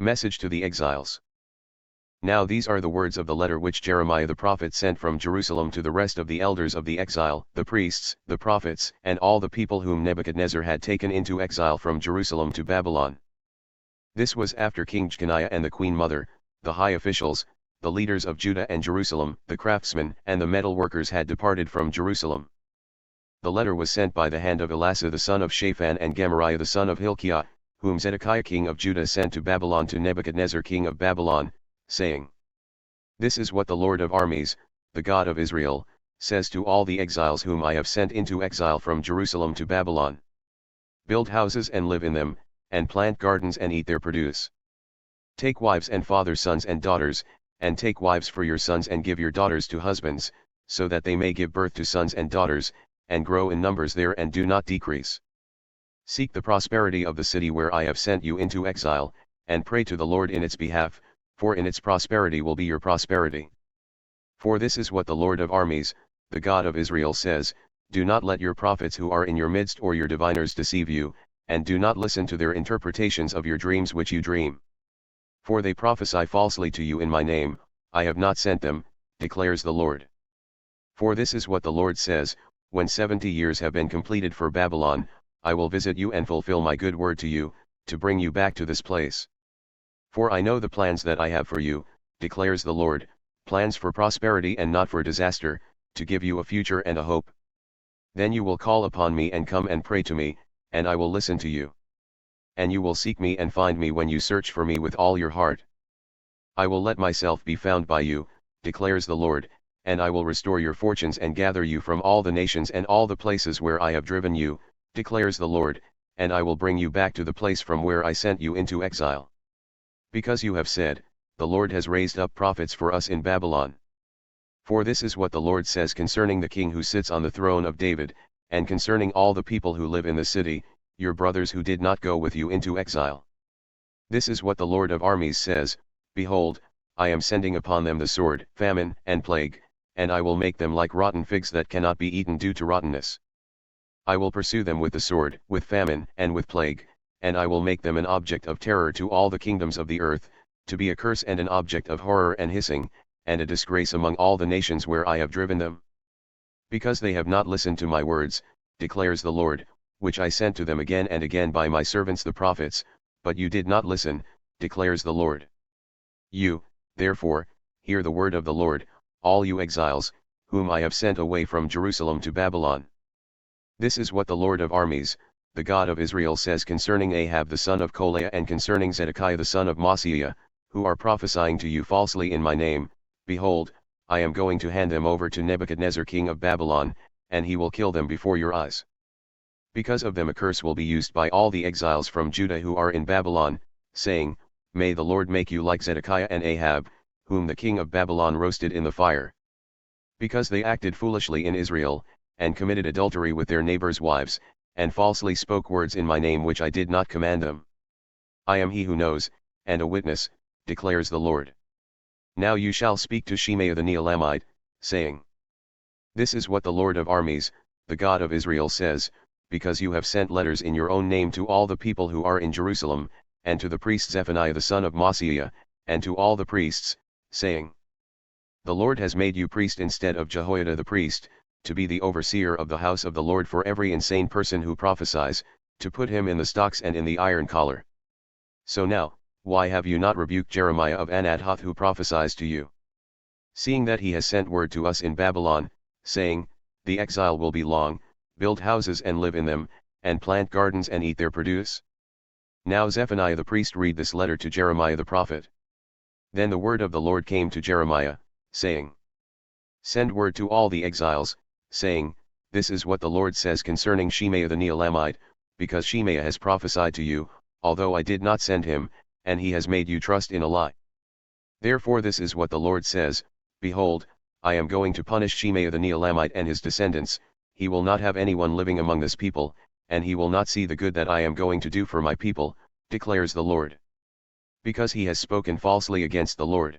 Message to the exiles. Now these are the words of the letter which Jeremiah the prophet sent from Jerusalem to the rest of the elders of the exile, the priests, the prophets, and all the people whom Nebuchadnezzar had taken into exile from Jerusalem to Babylon. This was after King Jeconiah and the queen mother, the high officials, the leaders of Judah and Jerusalem, the craftsmen and the metalworkers had departed from Jerusalem. The letter was sent by the hand of Elasah the son of Shaphan and Gemariah the son of Hilkiah, whom Zedekiah king of Judah sent to Babylon to Nebuchadnezzar king of Babylon, saying, This is what the Lord of armies, the God of Israel, says to all the exiles whom I have sent into exile from Jerusalem to Babylon. Build houses and live in them, and plant gardens and eat their produce. Take wives and father sons and daughters, and take wives for your sons and give your daughters to husbands, so that they may give birth to sons and daughters, and grow in numbers there and do not decrease. Seek the prosperity of the city where I have sent you into exile, and pray to the Lord in its behalf, for in its prosperity will be your prosperity. For this is what the Lord of armies, the God of Israel says, Do not let your prophets who are in your midst or your diviners deceive you, and do not listen to their interpretations of your dreams which you dream. For they prophesy falsely to you in my name, I have not sent them, declares the Lord. For this is what the Lord says, When 70 years have been completed for Babylon, I will visit you and fulfill my good word to you, to bring you back to this place. For I know the plans that I have for you, declares the Lord, plans for prosperity and not for disaster, to give you a future and a hope. Then you will call upon me and come and pray to me, and I will listen to you. And you will seek me and find me when you search for me with all your heart. I will let myself be found by you, declares the Lord, and I will restore your fortunes and gather you from all the nations and all the places where I have driven you, declares the Lord, and I will bring you back to the place from where I sent you into exile. Because you have said, The Lord has raised up prophets for us in Babylon. For this is what the Lord says concerning the king who sits on the throne of David, and concerning all the people who live in the city, your brothers who did not go with you into exile. This is what the Lord of armies says, Behold, I am sending upon them the sword, famine, and plague, and I will make them like rotten figs that cannot be eaten due to rottenness. I will pursue them with the sword, with famine, and with plague, and I will make them an object of terror to all the kingdoms of the earth, to be a curse and an object of horror and hissing, and a disgrace among all the nations where I have driven them. Because they have not listened to my words, declares the Lord, which I sent to them again and again by my servants the prophets, but you did not listen, declares the Lord. You, therefore, hear the word of the Lord, all you exiles, whom I have sent away from Jerusalem to Babylon. This is what the Lord of armies, the God of Israel says concerning Ahab the son of Kolaiah and concerning Zedekiah the son of Maaseiah, who are prophesying to you falsely in my name, Behold, I am going to hand them over to Nebuchadnezzar king of Babylon, and he will kill them before your eyes. Because of them a curse will be used by all the exiles from Judah who are in Babylon, saying, May the Lord make you like Zedekiah and Ahab, whom the king of Babylon roasted in the fire. Because they acted foolishly in Israel, and committed adultery with their neighbors' wives, and falsely spoke words in my name which I did not command them. I am he who knows, and a witness, declares the Lord. Now you shall speak to Shemaiah the Neelamite, saying, This is what the Lord of armies, the God of Israel says, because you have sent letters in your own name to all the people who are in Jerusalem, and to the priest Zephaniah the son of Maaseiah, and to all the priests, saying, The Lord has made you priest instead of Jehoiada the priest, to be the overseer of the house of the Lord for every insane person who prophesies, to put him in the stocks and in the iron collar. So now, why have you not rebuked Jeremiah of Anathoth who prophesies to you? Seeing that he has sent word to us in Babylon, saying, The exile will be long, build houses and live in them, and plant gardens and eat their produce. Now Zephaniah the priest read this letter to Jeremiah the prophet. Then the word of the Lord came to Jeremiah, saying, Send word to all the exiles, saying, This is what the Lord says concerning Shemaiah the Neelamite, because Shemaiah has prophesied to you, although I did not send him, and he has made you trust in a lie. Therefore this is what the Lord says, Behold, I am going to punish Shemaiah the Neelamite and his descendants, he will not have anyone living among this people, and he will not see the good that I am going to do for my people, declares the Lord. Because he has spoken falsely against the Lord.